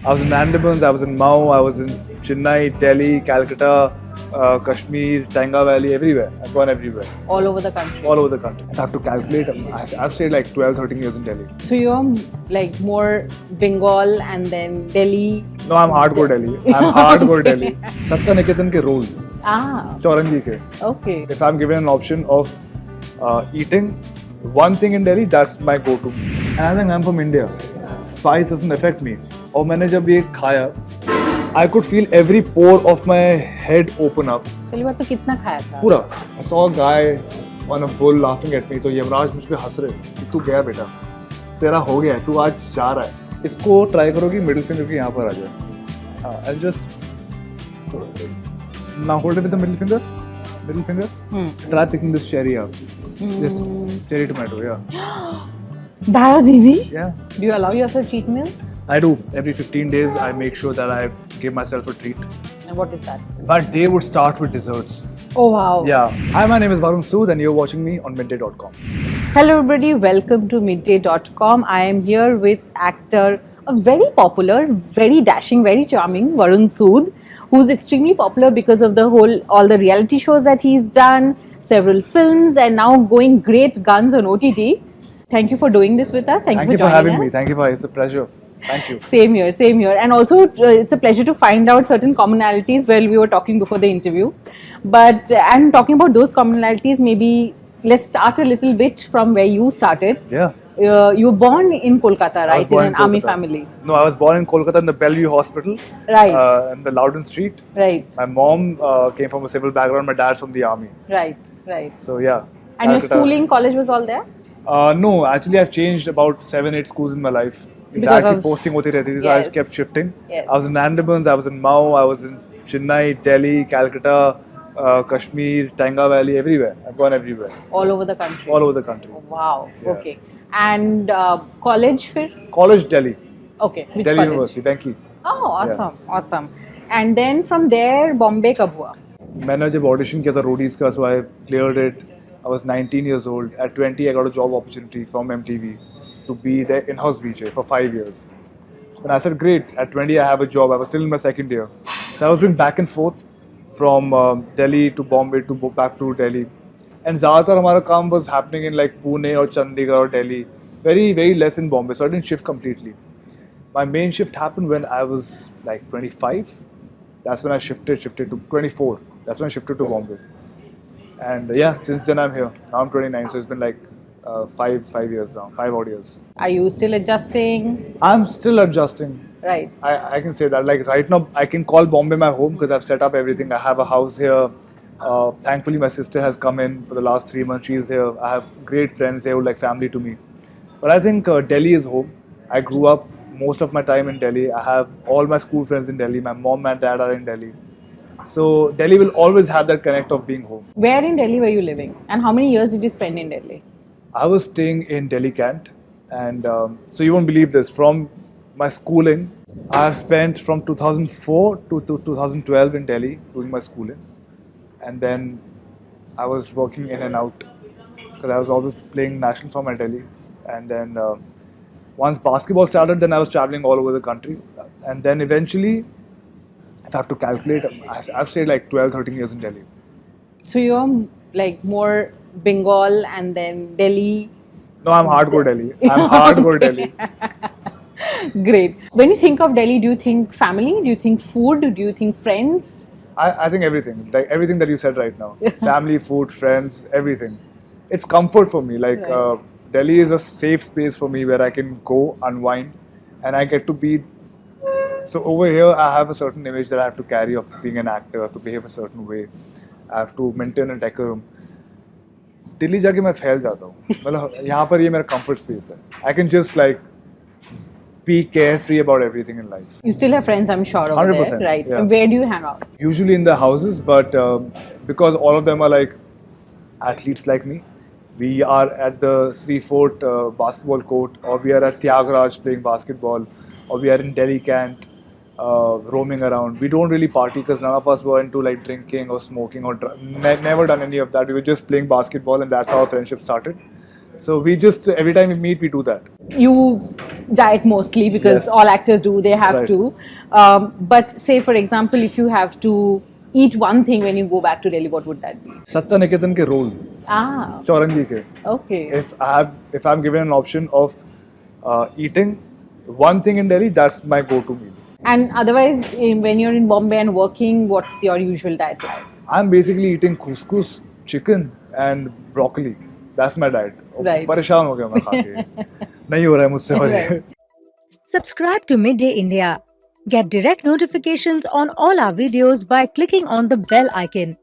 I was in Andamans, I was in Mau, I was in Chennai, Delhi, Calcutta, Kashmir, Tanga Valley, everywhere. I've gone everywhere. All over the country. All over the country. I have to calculate. I've stayed like 12, 13 years in Delhi. So you're like more Bengal and then Delhi. No, I'm hardcore Delhi. I'm hardcore Delhi. Satta Niketan ke roll. Ah, Chaurangi ke. okay. If I'm given an option of eating one thing in Delhi, that's my go-to. And I think I'm from India. Spice doesn't affect me. और मैंने जब ये खाया, I could feel every pore of my head open up. पहली बार तो कितना खाया था? पूरा. I saw a guy on a bull laughing at me. तो यमराज मुझ पे हंस रहे. कि तू गया बेटा. तेरा हो गया है. तू आज जा रहा है. इसको ट्राई करो कि मिडिल फिंगर के यहाँ पर आ जाए. I'll just now hold it with the middle finger. Middle finger. Try picking this cherry up. This cherry tomato, yeah. Dara Didi? Yeah. Do you allow yourself cheat meals? I do. Every 15 days, I make sure that I give myself a treat. And what is that? My day would start with desserts. Oh wow. Yeah. Hi, my name is Varun Sood and you're watching me on midday.com. Hello everybody, welcome to midday.com. I am here with actor, a very popular, very dashing, very charming Varun Sood, who's extremely popular because of all the reality shows that he's done, several films, and now going great guns on OTT. Thank you for doing this with us. Thank you for having joining me. us. Thank you for it's a pleasure. Thank you. Same here, same here. And also, it's a pleasure to find out certain commonalities while we were talking before the interview. But and talking about those commonalities, maybe let's start a little bit from where you started. Yeah. You were born in Kolkata, I was right? In born an in army Kolkata. family. No, I was born in Kolkata in the Bellevue Hospital. Right. In the Loudon Street. Right, My mom came from a civil background. My dad's from the army. right, right. So yeah. And your Calcutta. schooling, college was all there? No, actually I've changed about 7-8 schools in my life. Because Dad of- posting hoti rehti thi, so I just Yes. kept shifting. Yes. I was in Andamans, I was in Mau, I was in Chennai, Delhi, Calcutta, Kashmir, Tanga Valley, everywhere. I've gone everywhere. All over the country. All over the country. Wow. Yeah. Okay. And college, fir? College, Delhi. Okay. Which Delhi college? University, thank you. Oh, awesome, awesome. And then from there, Bombay कब हुआ? मैंने जब audition किया था roadies का, so I cleared it. I was 19 years old. At 20, I got a job opportunity from MTV to be their in-house VJ for 5 years. And I said, great. At 20, I have a job. I was still in my second year. So I was doing back and forth from Delhi to Bombay to back to Delhi. And ज़्यादातर हमारा काम was happening in like Pune or Chandigarh or Delhi. Very, very less in Bombay. So I didn't shift completely. My main shift happened when I was like 25. That's when I shifted to 24. That's when I shifted to Bombay. And yeah, since then I'm here. Now I'm 29, so it's been like 5 years now, 5 odd years. Are you still adjusting? I'm still adjusting. Right. I can say that. Like right now, I can call Bombay my home because I've set up everything. I have a house here. Thankfully, my sister has come in for the last 3 months. She's here. I have great friends here who are like family to me. But I think Delhi is home. I grew up most of my time in Delhi. I have all my school friends in Delhi. My mom and dad are in Delhi. So Delhi will always have that connect of being home. Where in Delhi were you living? And how many years did you spend in Delhi? I was staying in Delhi Cant, and so you won't believe this. From my schooling, I have spent from 2004 to 2012 in Delhi doing my schooling, and then I was working in and out because I was always playing national for my Delhi, and then once basketball started, then I was traveling all over the country, and then eventually, if I have to calculate, I've stayed like 12, 13 years in Delhi. So you're like more Bengal and then Delhi. No, I'm hardcore Delhi. I'm hardcore Delhi. Great. When you think of Delhi, do you think family? Do you think food? Do you think friends? I think everything, like everything that you said right now, family, food, friends, everything. It's comfort for me. Like Right. Delhi is a safe space for me where I can go unwind, and I get to be. So over here, I have a certain image that I have to carry of being an actor. I have to behave a certain way. I have to maintain a decorum. Delhi जाके मैं फैल जाता हूँ. मतलब यहाँ पर ये मेरा comfort space है. I can just like be carefree about everything in life. You still have friends, I'm sure, over there, 100%, right? yeah. And where do you hang out? Usually in the houses, but because all of them are like athletes like me, we are at the Sri Fort basketball court, or we are at Tyagaraja playing basketball, or we are in Delhi Cant roaming around. We don't really party because none of us were into like drinking or smoking or never done any of that. We were just playing basketball, and that's how our friendship started. So we just every time we meet, we do that. You diet mostly because Yes. all actors do, they have Right. to. But say, for example, if you have to eat one thing when you go back to Delhi, what would that be? Satta Niketan ke roll, Ah, Chaurangi ke. okay. If I'm given an option of eating one thing in Delhi, that's my go-to meal. And otherwise, when you're in Bombay and working, what's your usual diet like? I'm basically eating couscous, chicken, and broccoli. That's my diet. Right. परेशान हो गया मैं खा के. नहीं हो रहा है मुझसे और ये. Right. Subscribe to Midday India. Get direct notifications on all our videos by clicking on the bell icon.